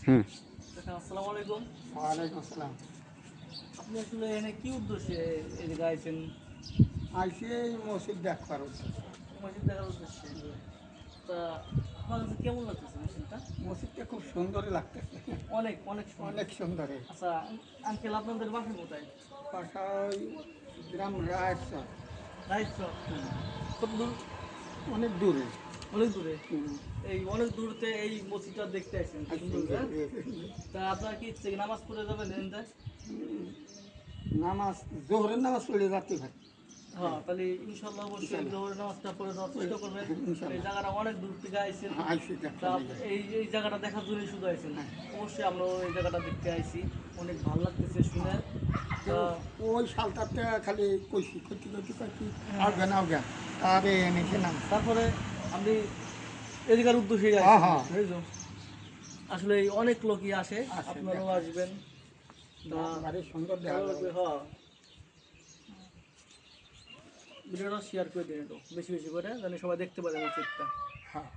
হুম। আসসালামু আলাইকুম। ওয়ালাইকুম আসসালাম। আপনি আসলে এখানে কি উদ্দেশ্যে এই জায়গায় আইছেন? আইসি এই মসজিদ দেখবার উদ্দেশ্যে। মসজিদ দেখার উদ্দেশ্যে। তা আপনার কাছে কেমন লাগতেছে মসজিদটা? মসজিদটা খুব সুন্দরই লাগতেছে, অনেক অনেক সুন্দর। অনেক সুন্দর। আচ্ছা আঙ্কেল, আপনাদের বাসা কোথায়? বাসা ওই গ্রাম রায়চর, রাইট। কত দূর? অনেক দূরে। অনেক দূরে। হুম, এই অনেক দূরতে এই মসজিদটা দেখতে আসছেন, কি আসছি, সুন্দর, হ্যাঁ? তা আপনার কি ইচ্ছে কি নামাজ পড়ে যাবেন এখানটায়? নামাজ জোহরের নামাজ পড়ে যাতে পারি। হ্যাঁ, তাহলে ইনশাল্লাহ অবশ্যই ইনশাল্লাহ। জোহরের নামাজটা পড়ে যাওয়ার চেষ্টা করবেন। এই ইনশাল্লাহ। জায়গাটা অনেক দূর থেকে আইছেন। আইসি তা দেখবার লাগে। এই এই জায়গাটা দেখার জন্যই শুধু আইছেন। হ্যাঁ। অবশ্যই আমরা এই জায়গাটা দেখতে আইছি, অনেক ভালো লাগতেছে শুনে। তো তা ওই সালটাতে খালি কইছি কইছি আউগান আউগান তারে এনেছে নাম। তারপরে আপনি এদিকার উদ্দেশ্যে হ্যাঁ, হ্যাঁ। আসলে এই অনেক লোকই আসে, আসে, আপনারাও দেখে। আসবেন। তা বাড়ি সুন্দর দেখা ভালো লাগবে, যাবে। হ্যাঁ। ভিডিওটা শেয়ার করে দিন একটু বেশি বেশি করে, যেন সবাই দেখতে পারে মসজিদটা। হ্যাঁ।